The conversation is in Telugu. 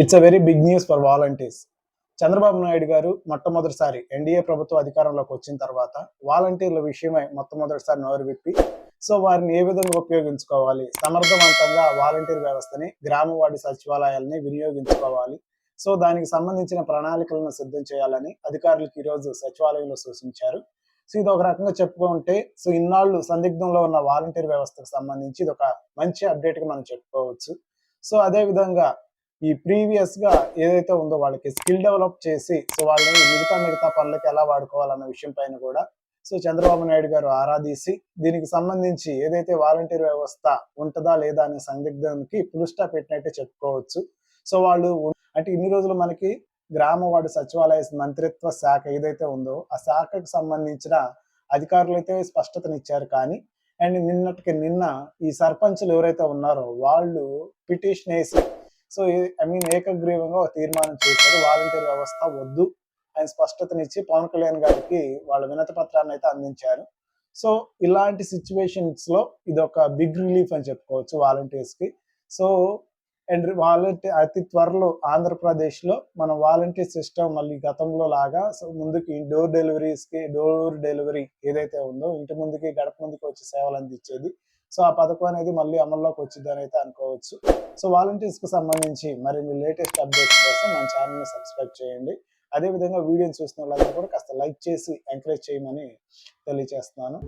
It's a very big news for volunteers. Chandrababu Naidu garu మొట్టమొదటిసారి ఎన్డీఏ ప్రభుత్వం అధికారంలోకి వచ్చిన తర్వాత వాలంటీర్ల విషయమై మొట్టమొదటిసారి నోరు విప్పి సో వారిని ఏ విధంగా ఉపయోగించుకోవాలి, సమర్థవంతంగా వాలంటీర్ వ్యవస్థని, గ్రామవాడి సచివాలయాలని వినియోగించుకోవాలి, సో దానికి సంబంధించిన ప్రణాళికలను సిద్ధం చేయాలని అధికారులకు ఈరోజు సచివాలయంలో సూచించారు. సో ఇది ఒక రకంగా చెప్పుకుంటే సో ఇన్నాళ్ళు సందిగ్ధంలో ఉన్న వాలంటీర్ వ్యవస్థకు సంబంధించి ఇది ఒక మంచి అప్డేట్ గా మనం చెప్పుకోవచ్చు. సో అదే విధంగా ఈ ప్రీవియస్ గా ఏదైతే ఉందో వాళ్ళకి స్కిల్ డెవలప్ చేసి సో వాళ్ళని మిగతా పనులకి ఎలా వాడుకోవాలన్న విషయం పైన కూడా సో చంద్రబాబు నాయుడు గారు ఆరాధీసి దీనికి సంబంధించి ఏదైతే వాలంటీర్ వ్యవస్థ ఉంటుందా లేదా అనే సందిగ్ధానికి ఫుల్ స్టాప్ పెట్టినట్టే చెప్పుకోవచ్చు. సో వాళ్ళు అంటే ఇన్ని రోజులు మనకి గ్రామ వార్డు సచివాలయ మంత్రిత్వ శాఖ ఏదైతే ఉందో ఆ శాఖకు సంబంధించిన అధికారులు అయితే స్పష్టతనిచ్చారు. కానీ అండ్ నిన్నటికి నిన్న ఈ సర్పంచులు ఎవరైతే ఉన్నారో వాళ్ళు పిటిషన్ వేసి సో ఏకగ్రీవంగా ఒక తీర్మానం చేశారు, వాలంటీర్ వ్యవస్థ వద్దు అని స్పష్టతనిచ్చి పవన్ కళ్యాణ్ గారికి వాళ్ళ వినతి పత్రాన్ని అయితే అందించారు. సో ఇలాంటి సిచ్యువేషన్స్ లో ఇది ఒక బిగ్ రిలీఫ్ అని చెప్పుకోవచ్చు వాలంటీర్స్ కి. సో అండ్ వాలంటీర్ అతి త్వరలో ఆంధ్రప్రదేశ్ లో మన వాలంటీర్ సిస్టమ్ మళ్ళీ గతంలో లాగా సో ముందుకి డోర్ డెలివరీ ఏదైతే ఉందో ఇంటి ముందుకి గడప ముందుకి వచ్చి సేవలు అందించేది, సో ఆ పథకం అనేది మళ్ళీ అమల్లోకి వచ్చిందని అయితే అనుకోవచ్చు. సో వాలంటీర్స్ కు సంబంధించి మరిన్ని లేటెస్ట్ అప్డేట్స్ కోసం మన ఛానల్ ని సబ్స్క్రైబ్ చేయండి. అదేవిధంగా వీడియోని చూస్తున్న వాళ్ళందరూ కూడా కాస్త లైక్ చేసి ఎంకరేజ్ చేయమని తెలియజేస్తున్నాను.